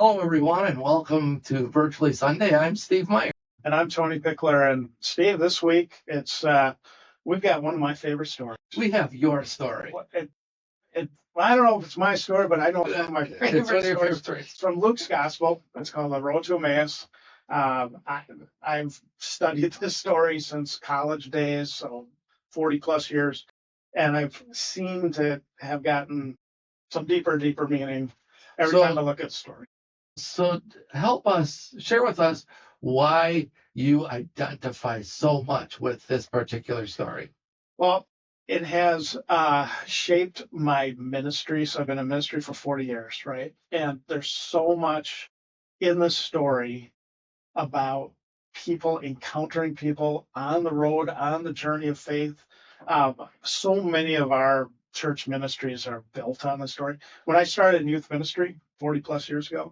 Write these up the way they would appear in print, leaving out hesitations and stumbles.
Hello, everyone, and welcome to Virtually Sunday. I'm Steve Meyer. And I'm Tony Pickler. And Steve, this week we've got one of my favorite stories. We have your story. I don't know if it's my story, but I know it's one of my It's one of your favorite stories. It's from Luke's Gospel. It's called The Road to Emmaus. I've studied this story since college days, so 40 plus years, and I've seemed to have gotten some deeper meaning every time I look at the story. So help us, share with us why you identify so much with this particular story. Well, it has shaped my ministry. So I've been in ministry for 40 years, right? And there's so much in the story about people encountering people on the road, on the journey of faith. So many of our church ministries are built on the story. When I started in youth ministry 40 plus years ago,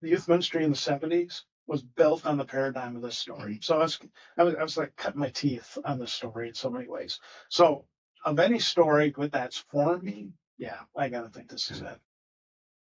the youth ministry in the 70s was built on the paradigm of this story. So I was like cutting my teeth on this story in so many ways. So of any story that's formed me, yeah, I gotta think this is it.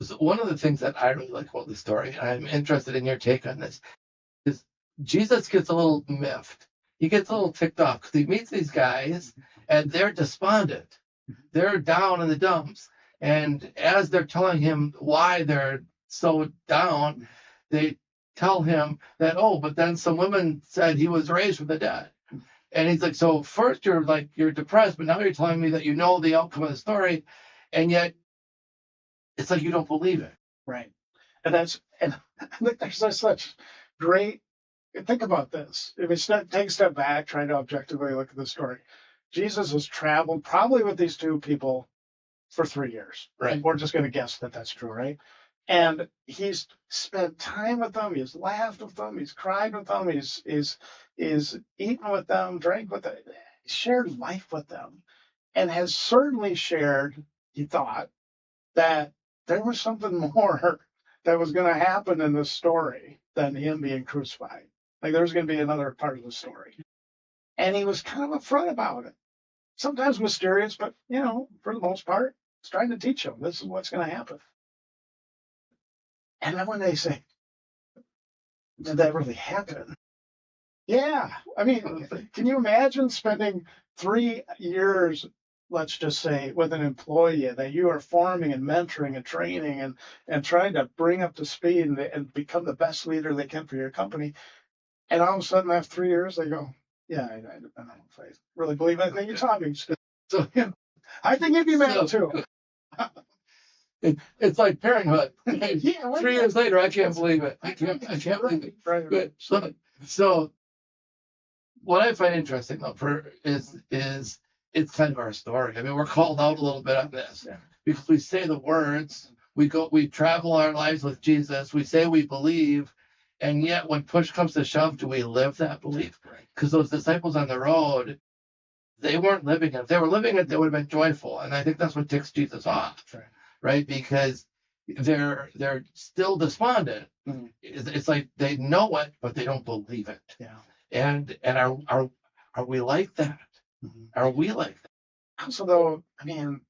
So one of the things that I really like about the story, and I'm interested in your take on this, is Jesus gets a little miffed. He gets a little ticked off because he meets these guys and they're despondent. They're down in the dumps. And as they're telling him why they're so down, they tell him that, but then some women said he was raised from the dead. And he's like, so first you're depressed, but now you're telling me that you know the outcome of the story, and yet it's like you don't believe it. Right. And I think there's such great, think about this. If we take a step back, trying to objectively look at the story, Jesus has traveled probably with these two people for 3 years. Right. And we're just going to guess that that's true, right? And he's spent time with them. He's laughed with them. He's cried with them. He's eaten with them, drank with them, shared life with them, and has certainly shared, he thought, that there was something more that was going to happen in this story than him being crucified. Like there was going to be another part of the story. And he was kind of upfront about it. Sometimes mysterious, but, for the most part, he's trying to teach them this is what's going to happen. And then when they say, did that really happen? Yeah. I mean, can you imagine spending 3 years, let's just say, with an employee that you are forming and mentoring and training and trying to bring up to speed and become the best leader they can for your company. And all of a sudden, after 3 years, they go, yeah, I don't know if I really believe anything you taught me. So, I think you'd be mad too. It's like parenthood. 3 years later, I can't believe it. I can't believe it. Right. So what I find interesting though is it's kind of our story. I mean, we're called out a little bit on this because we say the words, we travel our lives with Jesus, we say we believe, and yet when push comes to shove, do we live that belief? Because those disciples on the road, they weren't living it. If they were living it, they would have been joyful. And I think that's what ticks Jesus off. Right? Because they're still despondent. Mm-hmm. It's like they know it, but they don't believe it. Yeah. And are we like that? Mm-hmm. Are we like that? Also, though, I mean,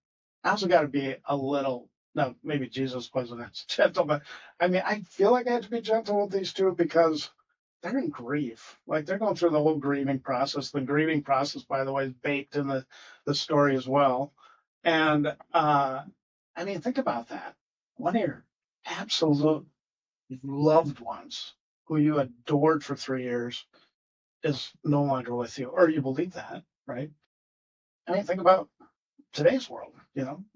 I also got to be a little. No, maybe Jesus wasn't as gentle, but I mean, I feel like I have to be gentle with these two because they're in grief. Like they're going through the whole grieving process. The grieving process, by the way, is baked in the story as well. And I mean, think about that. One of your absolute loved ones who you adored for 3 years is no longer with you, or you believe that, right? I mean, think about today's world.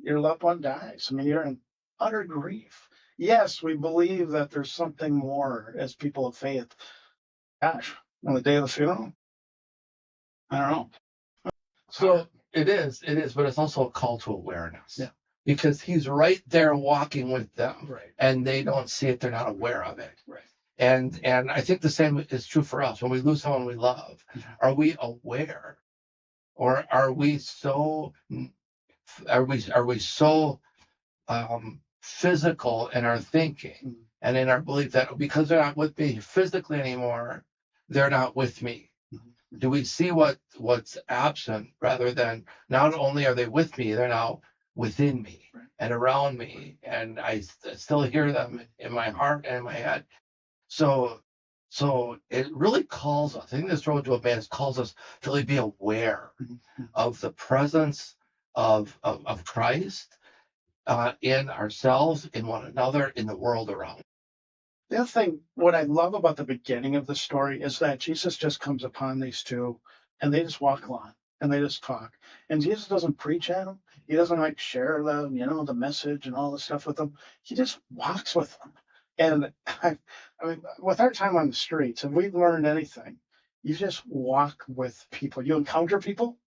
Your loved one dies. I mean, you're in utter grief. Yes, we believe that there's something more as people of faith. Gosh, on the day of the funeral, I don't know. So it is, but it's also a call to awareness. Yeah. Because he's right there walking with them, right, and they don't see it, they're not aware of it. Right. And I think the same is true for us. When we lose someone we love, are we aware? Or are we so physical in our thinking and in our belief that because they're not with me physically anymore, they're not with me? Do we see what's absent rather than not only are they with me, they're now within me Right. and around me, and I still hear them in my heart and in my head. So, so it really calls us. I think this road to Emmaus calls us to really be aware of the presence of Christ in ourselves, in one another, in the world around. The other thing, what I love about the beginning of the story is that Jesus just comes upon these two and they just walk along and they just talk. And Jesus doesn't preach at them. He doesn't like share the message and all the stuff with them. He just walks with them. And I mean, with our time on the streets, if we've learned anything, you just walk with people. You encounter people,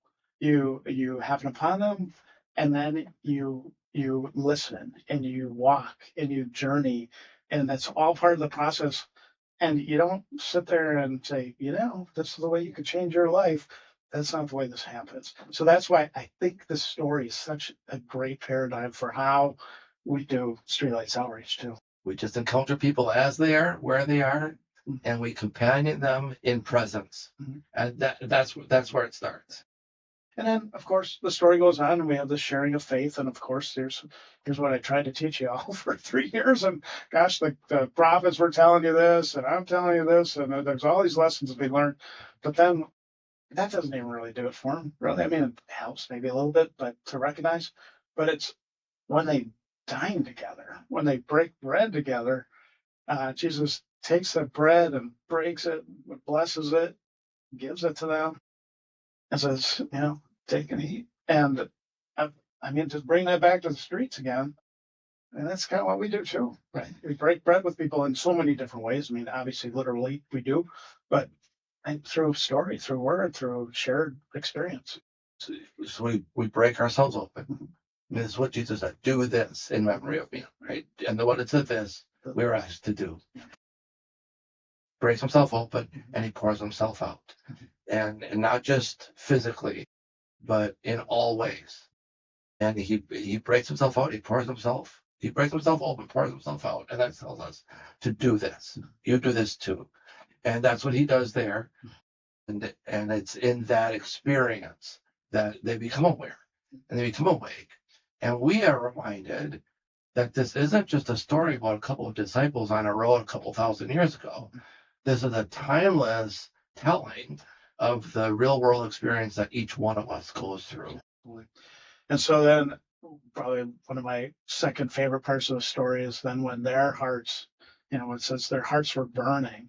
you happen upon them, and then you listen and you walk and you journey, and that's all part of the process. And you don't sit there and say, this is the way you could change your life. That's not the way this happens. So that's why I think this story is such a great paradigm for how we do Streetlights Outreach too. We just encounter people as they are, where they are, and we companion them in presence. And that's where it starts. And then, of course, the story goes on, and we have the sharing of faith. And of course, here's what I tried to teach you all for 3 years. And gosh, the prophets were telling you this, and I'm telling you this, and there's all these lessons to be learned. But then that doesn't even really do it for them, really. I mean, it helps maybe a little bit, but to recognize. But it's when they dine together, when they break bread together, Jesus takes the bread and breaks it, blesses it, gives it to them, and says, take and eat. And I mean, just bring that back to the streets again. And that's kind of what we do too, right? We break bread with people in so many different ways. I mean, obviously, literally, we do, but through story, through word, through shared experience. So we break ourselves open. And this is what Jesus said: do this in memory of me, right? And what it said this, we were asked to do. Breaks himself open and he pours himself out. And not just physically, but in all ways. And he breaks himself out, he breaks himself open, pours himself out, and that tells us to do this. You do this too. And that's what he does there. And it's in that experience that they become aware and they become awake. And we are reminded that this isn't just a story about a couple of disciples on a road a couple thousand years ago. This is a timeless telling of the real world experience that each one of us goes through. And so then, probably one of my second favorite parts of the story is then when their hearts, it says their hearts were burning.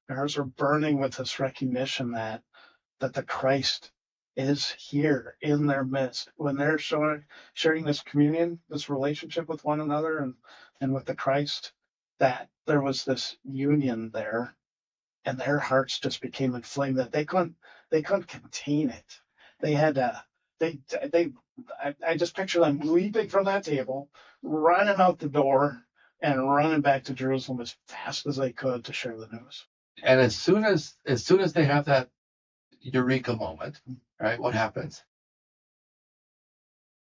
Their hearts were burning with this recognition that the Christ is here in their midst. When they're sharing this communion, this relationship with one another and with the Christ, that there was this union there, and their hearts just became inflamed that they couldn't contain it. They had I just picture them leaping from that table, running out the door, and running back to Jerusalem as fast as they could to share the news. And as soon as they have that eureka moment, right, what happens?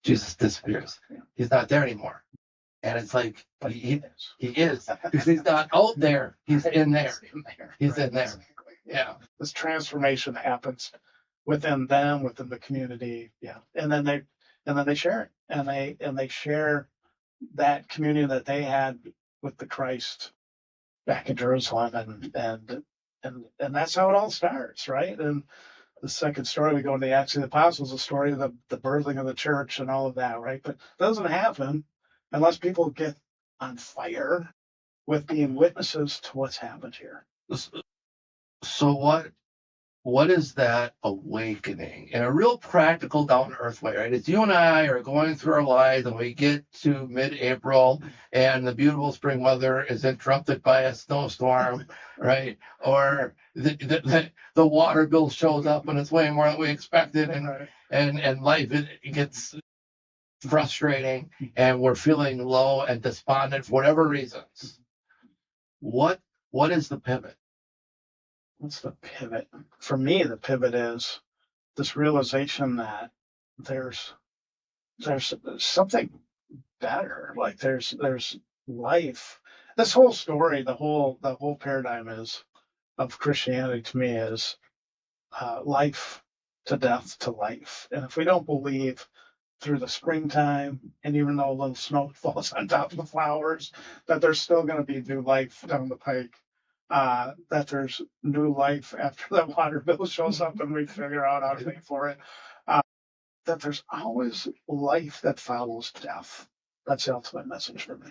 Jesus disappears. He's not there anymore. And it's like, but he is, because he's not out there. He's in there. He's in there. Yeah. This transformation happens within them, within the community. Yeah. And then they share it. And they share that communion that they had with the Christ back in Jerusalem. And that's how it all starts, right? And the second story, we go into the Acts of the Apostles, the story of the birthing of the church and all of that, right? But it doesn't happen unless people get on fire with being witnesses to what's happened here. So what is that awakening in a real practical, down to earth way, right? It's you and I are going through our lives and we get to mid-April and the beautiful spring weather is interrupted by a snowstorm, right? Or the water bill shows up and it's way more than we expected, and life it gets frustrating and we're feeling low and despondent for whatever reasons. What is the pivot? What's the pivot? For me, the pivot is this realization that there's something better. Like there's life. This whole story, the whole paradigm is of Christianity to me is life to death to life. And if we don't believe through the springtime, and even though a little snow falls on top of the flowers, that there's still going to be new life down the pike. That there's new life after the water bill shows up and we figure out how to pay for it. That there's always life that follows death. That's the ultimate message for me.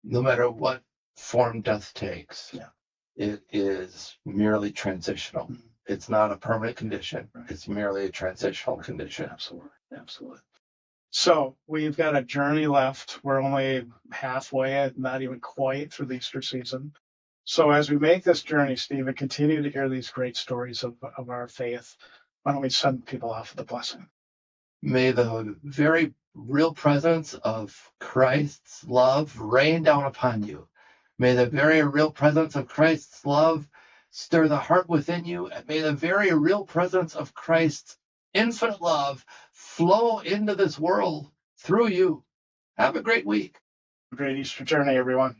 No matter what form death takes, Yeah. it is merely transitional. Mhm. It's not a permanent condition. Right. It's merely a transitional condition. Absolutely. Absolutely. So we've got a journey left. We're only halfway, not even quite through the Easter season. So as we make this journey, Steve, and continue to hear these great stories of our faith, why don't we send people off with a blessing? May the very real presence of Christ's love rain down upon you. May the very real presence of Christ's love stir the heart within you. And may the very real presence of Christ's infinite love flow into this world through you. Have a great week. Great Easter journey, everyone.